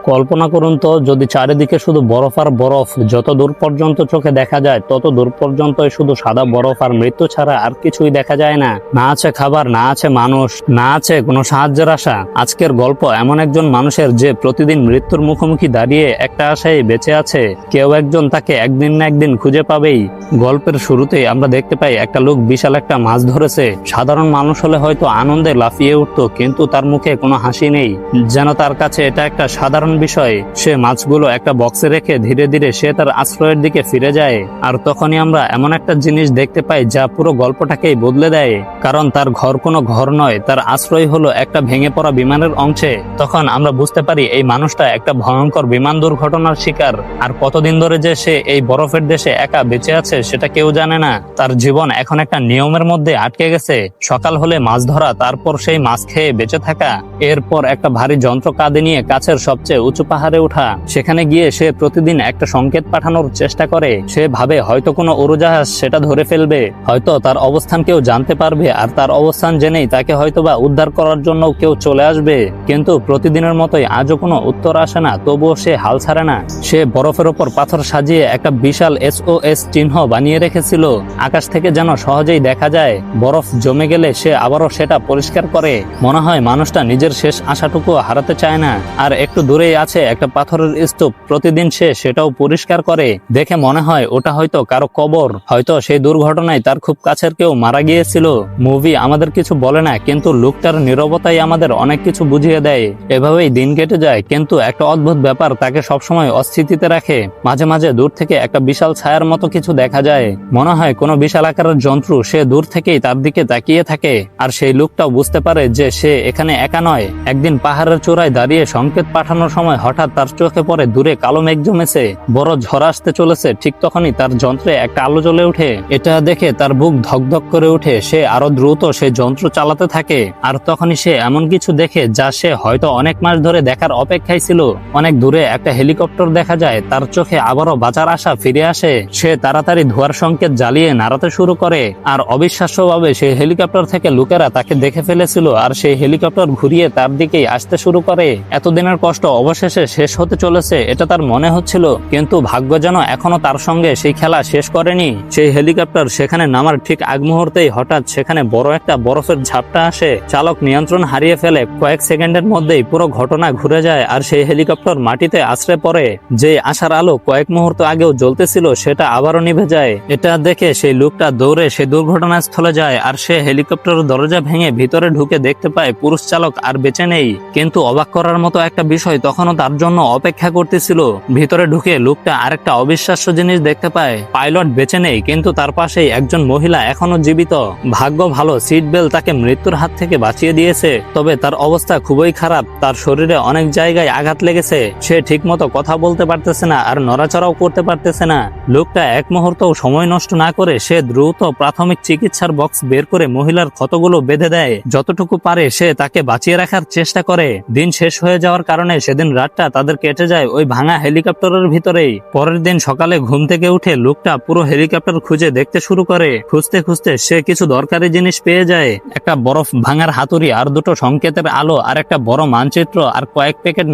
কল্পনা করুন তো, যদি চারিদিকে শুধু বরফ আর বরফ, যত দূর পর্যন্ত চোখে দেখা যায় তত দূর পর্যন্তই শুধু সাদা বরফ আর মৃত্যু ছাড়া আর কিছুই দেখা যায় না। না আছে খাবার, না আছে মানুষ, না আছে কোনো সাহায্যের আশা। আজকের গল্প এমন একজন মানুষের যে প্রতিদিন মৃত্যুর মুখোমুখি দাঁড়িয়ে একটা আশায় বেঁচে আছে, কেউ একজন তাকে একদিন না একদিন খুঁজে পাবেই। গল্পের শুরুতেই আমরা দেখতে পাই একটা লোক বিশাল একটা মাছ ধরেছে। সাধারণ মানুষ হলে হয়তো আনন্দে লাফিয়ে উঠতো, কিন্তু তার মুখে কোনো হাসি নেই, যেন তার কাছে এটা একটা সাধারণ বিষয়। সে মাছগুলো একটা বক্সে রেখে ধীরে ধীরে সে তার আশ্রয়ের দিকে ফিরে যায়। আর তখনই আমরা এমন একটা জিনিস দেখতে পাই যা পুরো গল্পটাকেই বদলে দেয়। কারণ তার ঘর কোনো ঘর নয়, তার আশ্রয় হলো একটা ভেঙে পড়া বিমানের অংশে। তখন আমরা বুঝতে পারি এই মানুষটা একটা ভয়ঙ্কর বিমান দুর্ঘটনার শিকার। আর কতদিন ধরে যে সে এই বরফের দেশে একা বেঁচে আছে সেটা কেউ জানে না। তার জীবন এখন একটা নিয়মের মধ্যে আটকে গেছে। সকাল হলে মাছ ধরা, তারপর সেই মাছ খেয়ে বেঁচে থাকা, এরপর একটা ভারী যন্ত্র কাঁধে নিয়ে কাছের সবচেয়ে উঁচু পাহাড়ে ওঠা। সেখানে গিয়ে সে প্রতিদিন একটা সংকেত পাঠানোর চেষ্টা করে। সে ভাবে হয়তো কোনো উড়োজাহাজ সেটা ধরে ফেলবে, হয়তো তার অবস্থান কেউ জানতে পারবে, আর তার অবস্থান জেনেই তাকে হয়তোবা উদ্ধার করার জন্য কেউ চলে আসবে। কিন্তু প্রতিদিনের মতোই আজও কোনো উত্তর আসে না। তবুও সে হাল ছাড়ে না। সে বরফের ওপর পাথর সাজিয়ে একটা বিশাল SOS চিহ্ন বানিয়ে রেখেছিল। আকাশ থেকে যেন সহজেই দেখা যায়। বরফ জমে গেলে সে আবারও সেটা পরিষ্কার করে। মনে হয় মানুষটা নিজের শেষ আশাটুকু হারাতে চায় না। আর একটু দূরেই আছে একটা পাথরের স্তূপ। প্রতিদিন সে সেটাও পরিষ্কার করে। দেখে মনে হয় ওটা হয়তো কারো কবর, হয়তো সেই দুর্ঘটনায় তার খুব কাছের কেউ মারা গিয়েছিল। মুভি আমাদের কিছু বলে না, কিন্তু লোকটার নীরবতাই আমাদের অনেক কিছু বুঝিয়ে দেয়। এভাবেই দিন কেটে যায়, কিন্তু একটা অদ্ভুত ব্যাপার তাকে সবসময় অস্থিতিতে রাখে। মাঝে মাঝে দূর থেকে একটা বিশাল ছায়ার মতো কিছু দেখা যায়, মনে হয় কোনো বিশাল আকারের যন্ত্র। সে দূর থেকেই তার দিকে তাকিয়ে থাকে। আর সেই লোকটাও বুঝতে পারে যে সে এখানে একা নয়। একদিন পাহাড়ের চূড়ায় দাঁড়িয়ে সংকেত পাঠানোর সময় হঠাৎ তার চোখে পড়ে দূরে কালো মেঘ জমেছে, বড় ঝড় আসতে চলেছে। ঠিক তখনই তার যন্ত্রে একটা আলো জ্বলে ওঠে। এটা দেখে তার বুক ধকধক করে ওঠে। সে আরো দ্রুত সেই যন্ত্র চালাতে থাকে। আর তখনই সে এমন কিছু দেখে যা সে হয়তো অনেক মাস ধরে দেখার অপেক্ষায় ছিল। অনেক দূরে একটা হেলিকপ্টার দেখা যায়। তার চোখে আবারও বাঁচার আশা ফিরে আসে। সে তাড়াতাড়ি ধোঁয়ার সংকেত জ্বালিয়ে নাড়াতে শুরু করে। আর অবিশ্বাস্যভাবে সেই হেলিকপ্টার থেকে লোকেরা তাকে দেখে ফেলেছিল, আর সেই হেলিকপ্টার ঘুরিয়ে তার দিকেই আসতে শুরু করে। এতদিনের কষ্ট অবশেষে শেষ হতে চলেছে এটা তার মনে হচ্ছিল, কিন্তু ভাগ্য যেন এখনো তার সঙ্গে সেই খেলা শেষ করেনি। সেই হেলিকপ্টার সেখানে নামার ঠিক আগ মুহূর্তেই হঠাৎ সেখানে বড় একটা বরফের ঝাপটা আসে। চালক নিয়ন্ত্রণ হারিয়ে ফেলে। কয়েক সেকেন্ডের মধ্যেই পুরো ঘটনা ঘুরে যায়, আর সেই হেলিকপ্টার মাটিতে আছড়ে পড়ে। যে আশার আলো কয়েক মুহূর্ত আগেও জ্বলতেছিল সেটা আবারও নিভে যায়। এটা দেখে সেই লোকটা দৌড়ে সেই দুর্ঘটনাস্থলে যায়, আর সে হেলিকপ্টারের দরজা ভেঙে ভিতরে ঢুকে দেখতে পায় পুরুষ চালক আর বেঁচে নেই। কিন্তু অবাক করার মতো একটা বিষয় তখনও তার জন্য অপেক্ষা করতেছিল। ভিতরে ঢুকে লোকটা আরেকটা অবিশ্বাস্য জিনিস দেখতে পায়। পাইলট বেঁচে নেই, কিন্তু তার পাশেই একজন মহিলা এখনো জীবিত। ভাগ্য ভালো, সিট বেল্ট তাকে মৃত্যুর হাত থেকে বাঁচিয়ে দিয়েছে। তবে তার অবস্থা খুবই খারাপ। তার শরীরে অনেক জায়গায় আঘাত লেগেছে। সে ঠিকমতো কথা বলতে পারতেছে না, আর নড়াচড়াও করতে পারতেছে না। লোকটা এক মুহূর্তও সময় নষ্ট না করে সে দ্রুত প্রাথমিক চিকিৎসার বক্স বের করে মহিলার ক্ষতগুলো বেঁধে দেয়। যতটুকু পারে সে তাকে বাঁচিয়ে রাখার চেষ্টা করে। দিন শেষ হয়ে যাওয়ার কারণে সেদিন রাতটা তাদের কেটে যায় ওই ভাঙা হেলিকপ্টারের ভিতরেই। পরের দিন সকালে ঘুম থেকে উঠে লোকটা পুরো হেলিকপ্টার খুঁজে দেখতে শুরু করে। খুঁজতে খুঁজতে সে কিছু দরকারি জিনিস পেয়ে যায়। একটা বরফ ভাঙার হাতুড়ি, আর দুটো সংকেতের আলো, আর একটা বড় মানচিত্র, আর কয়েক প্যাকেট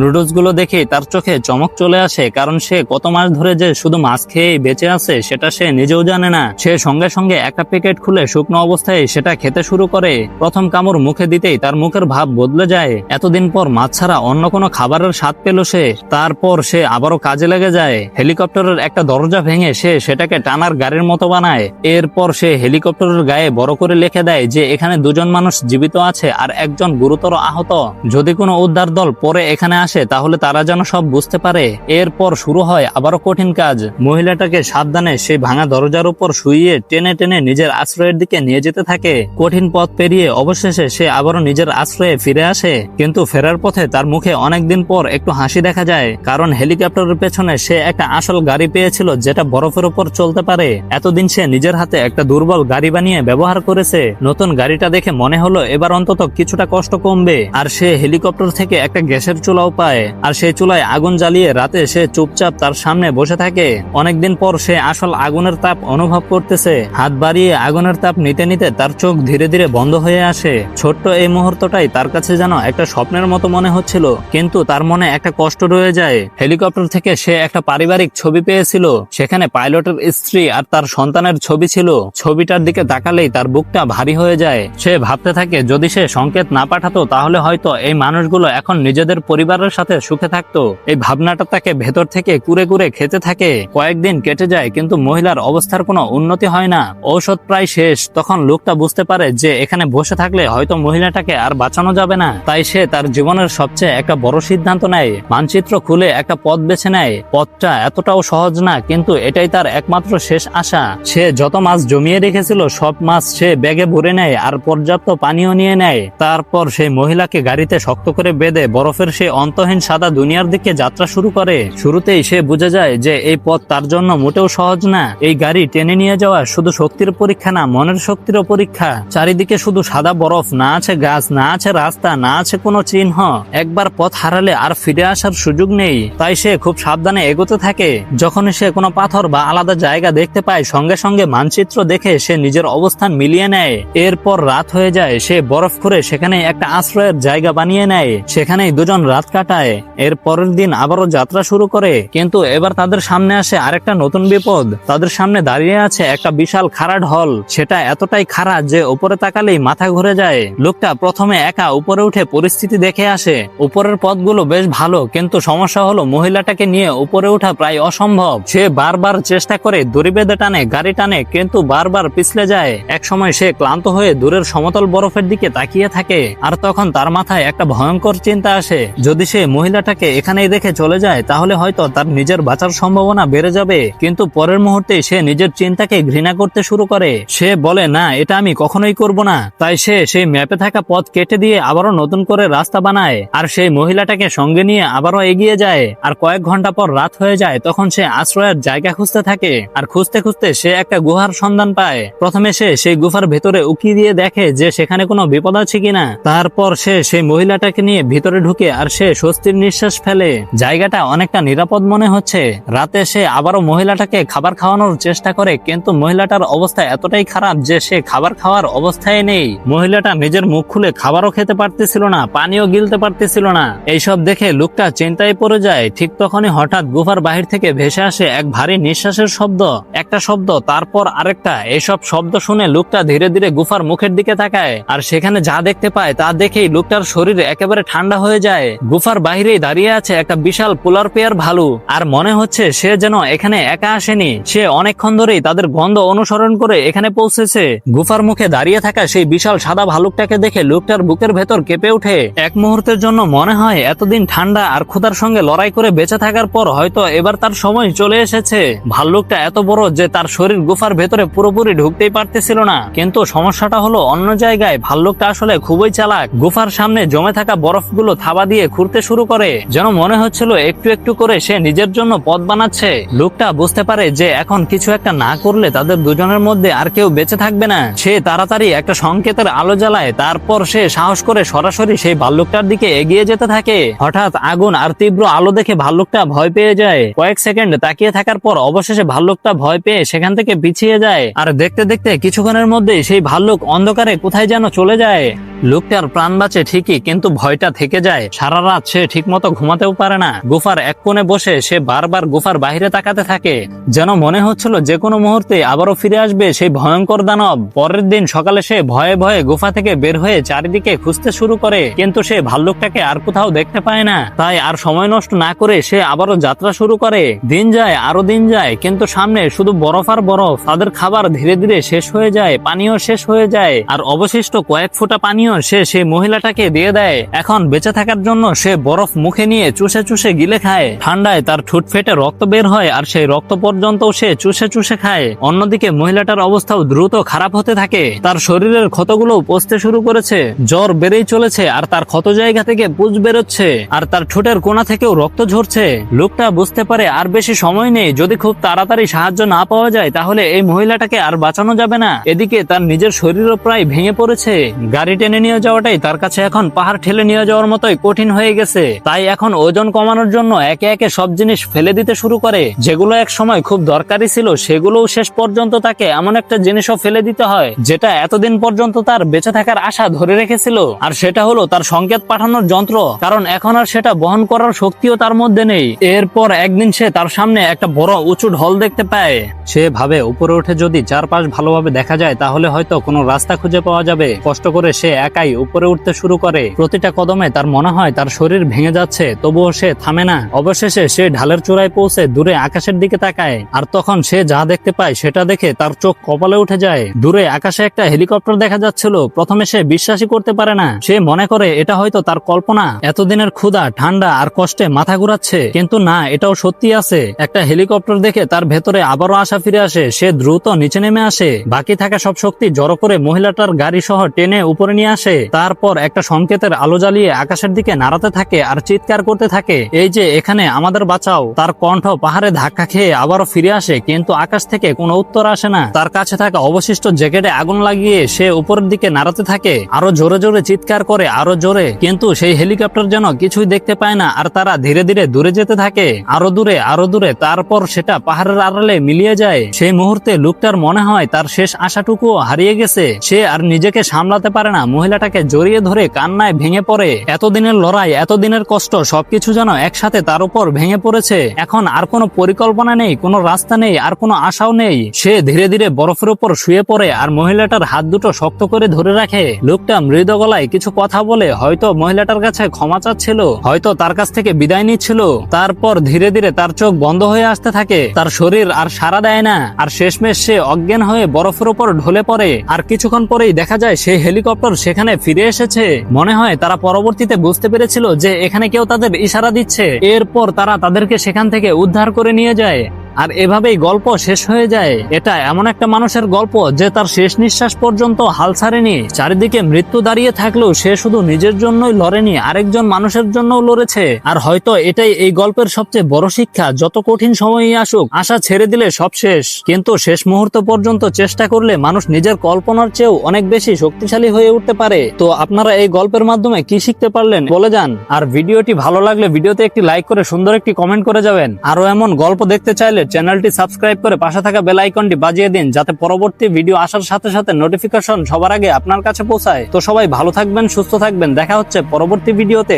নুডলস গুলো দেখে তার চোখে চমক চলে আসে। কারণ সে কত মাস ধরে যে শুধু মাছ খেয়েই বেঁচে আছে সেটা সে নিজেও জানে না। সে সঙ্গে সঙ্গে একটা প্যাকেট খুলে শুকনো অবস্থায় সেটা খেতে শুরু করে। প্রথম কামড় মুখে দিতেই তার মুখের ভাব বদলে যায়। এতদিন পর মাছ ছাড়া অন্য কোনো খাবারের স্বাদ পেল সে। তারপর সে আবারও কাজে লেগে যায়। হেলিকপ্টারের একটা দরজা ভেঙে সে সেটাকে টানার গাড়ির মতো বানায়। এরপর সে হেলিকপ্টারের গায়ে বড় করে লিখে দেয় যে এখানে দুজন মানুষ জীবিত আছে আর একজন গুরুতর আহত। যদি কোনো উদ্ধার দল পরে এখানে আসে তাহলে তারা যেন সব বুঝতে পারে। এরপর শুরু হয় আবারও কঠিন কাজ। মহিলাটাকে সাবধানে সেই ভাঙা দরজার উপর শুইয়ে টেনে টেনে নিজের আশ্রয়ের দিকে নিয়ে যেতে থাকে। কঠিন পথ পেরিয়ে অবশেষে সে আবারও নিজের আশ্রয়ে ফিরে আসে। কিন্তু ফেরার পথে তার মুখে অনেকদিন পর একটু হাসি দেখা যায়, কারণ হেলিকপ্টারের পেছনে সে একটা আসল গাড়ি পেয়েছিল যেটা বরফের উপর চলতে পারে। এতদিন সে নিজের হাতে একটা দুর্বল গাড়ি বানিয়ে ব্যবহার করেছে। নতুন গাড়িটা দেখে মনে হলো এবার অন্তত কিছুটা কষ্ট কমবে। আর সে হেলিকপ্টার থেকে একটা গ্যাসের চুলাও পায়, আর সেই চুলায় আগুন জ্বালিয়ে রাতে সে চুপচাপ তার সামনে বসে থাকে। অনেকদিন পর সে আসল আগুনের তাপ অনুভব করতেছে। হাত বাড়িয়ে আগুনের তাপ নিতে নিতে তার চোখ ধীরে ধীরে বন্ধ হয়ে আসে। ছোট্ট এই মুহূর্তটাই তার কাছে যেন একটা স্বপ্নের মতো মনে হচ্ছিল, কিন্তু কিন্তু তার মনে একটা কষ্ট রয়ে যায়। হেলিকপ্টার থেকে সে একটা পারিবারিক ছবি পেয়েছিল, সেখানে পাইলটের স্ত্রী আর তার সন্তানের ছবি ছিল। ছবিটার দিকে তাকালেই তার বুকটা ভারী হয়ে যায়। সে ভাবতে থাকে যদি সে সংকেত না পাঠাতো তাহলে হয়তো এই মানুষগুলো এখন নিজেদের পরিবারের সাথে সুখে থাকতো। এই ভাবনাটা তাকে ভেতর থেকে কুরে কুরে খেতে থাকে। কয়েকদিন কেটে যায় কিন্তু মহিলার অবস্থার কোনো উন্নতি হয় না। ঔষধ প্রায় শেষ। তখন লোকটা বুঝতে পারে যে এখানে বসে থাকলে হয়তো মহিলাটাকে আর বাঁচানো যাবে না। তাই সে তার জীবনের সবচেয়ে একটা বড় সিদ্ধান্ত নেয়। মানচিত্র খুলে একটা পথ বেছে নেয়। পথটা এতটাও সহজ না, কিন্তু এটাই তার একমাত্র শেষ আশা। সে যত মাছ জমিয়ে রেখেছিল সব মাছ সে ব্যাগে ভরে নেয় আর পর্যাপ্ত পানিও নিয়ে নেয়। তারপর সেই মহিলাকে গাড়িতে শক্ত করে বেঁধে বরফের সেই অন্তহীন সাদা দুনিয়ার দিকে যাত্রা শুরু করে। শুরুতেই সে বুঝে যায় যে এই পথ তার জন্য মোটেও সহজ না। এই গাড়ি টেনে নিয়ে যাওয়া শুধু শক্তির পরীক্ষা না, মনের শক্তিরও পরীক্ষা। চারিদিকে শুধু সাদা বরফ, না আছে গাছ, না আছে রাস্তা, না আছে কোনো চিহ্ন। একবার পথ হারালে আর ফিরে আসার সুযোগ নেই। তাই সে খুব সাবধানে এগোতে থাকে। যখনই সে কোনো পাথর বা আলাদা জায়গা দেখতে পায় সঙ্গে সঙ্গে মানচিত্র দেখে সে নিজের অবস্থান মিলিয়ে নেয়। এরপর রাত হয়ে যায়। সে বরফ করে সেখানে একটা আশ্রয়ের জায়গা বানিয়ে নেয়। সেখানেই দুজন রাত কাটায়। এর পরের দিন আবারও যাত্রা শুরু করে। কিন্তু এবার তাদের সামনে আসে আরেকটা নতুন বিপদ। তাদের সামনে দাঁড়িয়ে আছে একটা বিশাল খাড়া ঢল। সেটা এতটাই খাড়া যে উপরে তাকালেই মাথা ঘুরে যায়। লোকটা প্রথমে একা উপরে উঠে পরিস্থিতি দেখে আসে। উপরের পথগুলো বেশ ভালো, কিন্তু সমস্যা হলো মহিলাটাকে নিয়ে উপরে ওঠা প্রায় অসম্ভব। সে বারবার চেষ্টা করে দড়ি বেঁধে টানে, গাড়ি টানে, কিন্তু বারবার পিছলে যায়। এক সময় সে ক্লান্ত হয়ে দূরের সমতল বরফের দিকে তাকিয়ে থাকে। আর তখন তার মাথায় একটা ভয়ঙ্কর চিন্তা আসে, যদি সে মহিলাটাকে এখানেই রেখে চলে যায় তাহলে হয়তো তার নিজের বাঁচার সম্ভাবনা বেড়ে যাবে। কিন্তু পরের মুহূর্তে সে নিজের চিন্তাকে ঘৃণা করতে শুরু করে। সে বলে, না, এটা আমি কখনোই করব না। তাই সে সেই ম্যাপে থাকা পথ কেটে দিয়ে আবারও নতুন করে রাস্তা বানায় আর সেই মহিলাটাকে সঙ্গে নিয়ে আবারও এগিয়ে যায়। আর কয়েক ঘন্টা পর রাত হয়ে যায়। তখন সে আশ্রয়ের জায়গা খুঁজতে থাকে। আর খুঁজতে খুঁজতে সে একটা গুহার সন্ধান পায়। প্রথমে সে সেই গুহার ভেতরে উকি দিয়ে দেখে যে সেখানে কোনো বিপদ আছে কিনা। তারপর সে সেই মহিলাটাকে নিয়ে ভিতরে ঢুকে আর সে স্বস্তির নিঃশ্বাস ফেলে। জায়গাটা অনেকটা নিরাপদ মনে হচ্ছে। রাতে সে আবারও মহিলাটাকে খাবার খাওয়ানোর চেষ্টা করে, কিন্তু মহিলাটার অবস্থা এতটাই খারাপ যে সে খাবার খাওয়ার অবস্থায় নেই। মহিলাটা নিজের মুখ খুলে খাবারও খেতে পারতেছিল না, পানিও গিলতে পারতেছিল না। এইসব দেখে লোকটা চিন্তায় পড়ে যায়। ঠিক তখনই হঠাৎ গুহার বাহির থেকে ভেসে আসে এক ভারী নিঃশ্বাসের শব্দ। একটা শব্দ, তারপর আরেকটা। এইসব শব্দ শুনে লোকটা ধীরে ধীরে গুহার মুখের দিকে তাকায়। আর সেখানে যা দেখতে পায় তা দেখেই লোকটার শরীর একেবারে ঠান্ডা হয়ে যায়। গুহার বাহিরেই দাঁড়িয়ে আছে একটা বিশাল পোলার পেয়ার ভালু। আর মনে হচ্ছে সে যেন এখানে একা আসেনি, সে অনেকক্ষণ ধরেই তাদের গন্ধ অনুসরণ করে এখানে পৌঁছেছে। গুহার মুখে দাঁড়িয়ে থাকা সেই বিশাল সাদা ভালুকটাকে দেখে লোকটার বুকের ভেতর কেঁপে ওঠে। এক মুহূর্তের জন্য মনে হয় এতদিন ঠান্ডা আর ক্ষুধার সঙ্গে লড়াই করে বেঁচে থাকার পর হয়তো এবার তার সময় চলে এসেছে। ভাল্লুকটা এত বড় যে তার শরীর গুহার ভেতরে পুরোপুরি ঢুকতেই পারতেছিল না। কিন্তু সমস্যাটা হলো অন্য জায়গায়। ভাল্লুকটা আসলে খুবই চালাক। গুহার সামনে জমে থাকা বরফগুলো থাবা দিয়ে খুঁড়তে শুরু করে, যেন মনে হচ্ছিল একটু একটু করে সে নিজের জন্য পথ বানাচ্ছে। লোকটা বুঝতে পারে যে এখন কিছু একটা না করলে তাদের দুজনের মধ্যে আর কেউ বেঁচে থাকবে না। সে তাড়াতাড়ি একটা সংকেতের আলো জ্বালায়। তারপর সে সাহস করে সরাসরি সেই ভাল্লুকটার দিকে এগিয়ে যেতে থাকে। হঠাৎ আগুন আর তীব্র আলো দেখে ভাল্লুকটা ভয় পেয়ে যায়। কয়েক সেকেন্ড তাকিয়ে থাকার পর অবশেষে ভাল্লুকটা ভয় পেয়ে সেখান থেকে পিছিয়ে যায়। আর দেখতে দেখতে কিছুক্ষণের মধ্যে সেই ভাল্লুক অন্ধকারে কোথায় যেন চলে যায়। লোকটার প্রাণ বাঁচে ঠিকই, কিন্তু ভয়টা থেকে যায়। সারা রাত সে ঠিক মতো ঘুমাতেও পারে না। গুফার এক কোণে বসে সে বারবার গুফার বাইরে তাকাতে থাকে, যেন মনে হচ্ছিল যে কোনো মুহূর্তে আবারও ফিরে আসবে সেই ভয়ঙ্কর দানব। পরের দিন সকালে সে ভয়ে ভয়ে গুফা থেকে বের হয়ে চারিদিকে খুঁজতে শুরু করে, কিন্তু সে ভাল্লুকটাকে আর কোথাও দেখতে পায় না। তাই আর সময় নষ্ট না করে সে আবারও যাত্রা শুরু করে। দিন যায়, আরো দিন যায়, কিন্তু সামনে শুধু বরফ আর বরফ। তাদের খাবার ধীরে ধীরে শেষ হয়ে যায়, পানিও শেষ হয়ে যায়। আর অবশিষ্ট কয়েক ফোঁটা পানিও সে সেই মহিলাটাকে দিয়ে দেয়। এখন বেঁচে থাকার জন্য সে বরফ মুখে নিয়ে চুষে চুষে গিলে খায়। ঠান্ডায় তার ঠোঁট ফেটে রক্ত বের হয়, আর সেই রক্ত পর্যন্ত সে চুষে চুষে খায়। অন্যদিকে মহিলাটার অবস্থাও দ্রুত খারাপ হতে থাকে। তার শরীরের ক্ষতগুলো পচতে শুরু করেছে, জ্বর বেড়েই চলেছে, আর তার ক্ষত জায়গা থেকে পুঁজ বেরোচ্ছে, আর তার ঠোঁটের কোণা থেকেও রক্ত ঝরছে। লোকটা বুঝতে পারে আর বেশি সময় নেই। যদি খুব তাড়াতাড়ি সাহায্য না পাওয়া যায় তাহলে এই মহিলাটাকে আর বাঁচানো যাবে না। এদিকে তার নিজের শরীরও প্রায় ভেঙে পড়েছে। গাড়ি টেনে টেনে নিয়ে যাওয়াটাই তার কাছে এখন পাহাড় ঠেলে নিয়ে যাওয়ার মতোই কঠিন হয়ে গেছে। তাই এখন ওজন কমানোর জন্য একে একে সব জিনিস ফেলে দিতে শুরু করে, যেগুলো এক সময় খুব দরকারি ছিল সেগুলোও শেষ পর্যন্ত তাকে এমন একটা জিনিসও ফেলে দিতে হয় যেটা এতদিন পর্যন্ত তার বেঁচে থাকার আশা ধরে রেখেছিল। আর সেটা হলো তার সংকেত পাঠানোর যন্ত্র, কারণ এখন আর সেটা বহন করার শক্তিও তার মধ্যে নেই। এরপর একদিন সে তার সামনে একটা বড় উঁচু ঢল দেখতে পায়। সে ভাবে উপরে উঠে যদি চারপাশ ভালোভাবে দেখা যায় তাহলে হয়তো কোনো রাস্তা খুঁজে পাওয়া যাবে। কষ্ট করে সে একাই উপরে উঠতে শুরু করে। প্রতিটা কদমে তার মনে হয় তার শরীর ভেঙে যাচ্ছে, তবুও সে থামে না। অবশেষে সে ঢালের চূড়ায় পৌঁছে দূরে আকাশের দিকে তাকায়, আর তখন সে যা দেখতে পায় সেটা দেখে তার চোখ কপালে উঠে যায়। দূরে আকাশে একটা হেলিকপ্টার দেখা যাচ্ছিল। প্রথমে সে বিশ্বাসই করতে পারে না। সে মনে করে এটা হয়তো তার কল্পনা, এতদিনের ক্ষুধা, ঠান্ডা আর কষ্টে মাথা ঘুরাচ্ছে। কিন্তু না, এটাও সত্যি আছে। একটা হেলিকপ্টার দেখে তার ভেতরে আবারও আশা ফিরে আসে। সে দ্রুত নিচে নেমে আসে, বাকি থাকা সব শক্তি জড়ো করে মহিলাটার গাড়ি সহ টেনে উপরে নিয়ে আসে। তারপর একটা সংকেতের আলো জ্বালিয়ে আকাশের দিকে নাড়াতে থাকে আর চিৎকার করতে থাকে, এই যে এখানে, আমাদের বাঁচাও। তার কণ্ঠ পাহাড়ে ধাক্কা খেয়ে আবারও ফিরে আসে, কিন্তু আকাশ থেকে কোনো উত্তর আসে না। তার কাছে থাকা অবশিষ্ট জ্যাকেটে আগুন লাগিয়ে সে উপরের দিকে নাড়াতে থাকে, আরো জোরে জোরে চিৎকার করে, আরো জোরে। কিন্তু সেই হেলিকপ্টার যেন কিছুই দেখতে পায় না, আর তারা ধীরে ধীরে দূরে যেতে থাকে, আরো দূরে আরো দূরে। তারপর সেটা পাহাড়ের আড়ালে মিলিয়ে যায়। সেই মুহূর্তে লোকটার মনে হয় তার শেষ আশাটুকু হারিয়ে গেছে। সে আর নিজেকে সামলাতে পারে না, মহিলাটাকে জড়িয়ে ধরে কান্নায় ভেঙে পড়ে। এতদিনের লড়াই, এতদিনের কষ্ট সবকিছু যেন একসাথে তার উপর ভেঙে পড়েছে। এখন আর কোনো পরিকল্পনা নেই, কোনো রাস্তা নেই, আর কোনো আশাও নেই। সে ধীরে ধীরে বরফের উপর শুয়ে পড়ে আর মহিলাটার হাত দুটো শক্ত করে ধরে রাখে। লোকটা মৃদু গলায় কিছু কথা বলে, হয়তো মহিলাটার কাছে ক্ষমা চাচ্ছিল, হয়তো তার কাছ থেকে বিদায় নিচ্ছিল। তারপর ধীরে ধীরে তার চোখ বন্ধ হয়ে আসতে থাকে, তার শরীর আর সাড়া দেয় না, আর শেষমেশ সে অজ্ঞান হয়ে বরফের উপর ঢলে পড়ে। আর কিছুক্ষণ পরেই দেখা যায় সেই হেলিকপ্টার সেখানে ফিরে এসেছে। মনে হয় তারা পরবর্তীতে বুঝতে পেরেছিল যে এখানে কেউ তাদের ইশারা দিচ্ছে। এরপর তারা তাদেরকে সেখান থেকে উদ্ধার করে নিয়ে যায়। আর এভাবেই গল্প শেষ হয়ে যায়। এটা এমন একটা মানুষের গল্প যে তার শেষ নিঃশ্বাস পর্যন্ত হাল ছাড়েনি। চারিদিকে মৃত্যু দাঁড়িয়ে থাকলেও সে শুধু নিজের জন্যই লড়েনি, আরেকজন মানুষের জন্যও লড়েছে। আর হয়তো এটাই এই গল্পের সবচেয়ে বড় শিক্ষা, যত কঠিন সময়ই আসুক, আশা ছেড়ে দিলে সব শেষ, কিন্তু শেষ মুহূর্ত পর্যন্ত চেষ্টা করলে মানুষ নিজের কল্পনার চেয়েও অনেক বেশি শক্তিশালী হয়ে উঠতে পারে। তো আপনারা এই গল্পের মাধ্যমে কি শিখতে পারলেন বলে যান। আর ভিডিওটি ভালো লাগলে ভিডিওতে একটি লাইক করে সুন্দর একটি কমেন্ট করে যাবেন। আরো এমন গল্প দেখতে চাইলে চ্যানেলটি সাবস্ক্রাইব করে পাশে থাকা বেল আইকনটি বাজিয়ে দিন, যাতে পরবর্তী ভিডিও আসার সাথে সাথে নোটিফিকেশন সবার আগে আপনার কাছে পৌঁছায়। তো সবাই ভালো থাকবেন, সুস্থ থাকবেন, দেখা হচ্ছে পরবর্তী ভিডিওতে।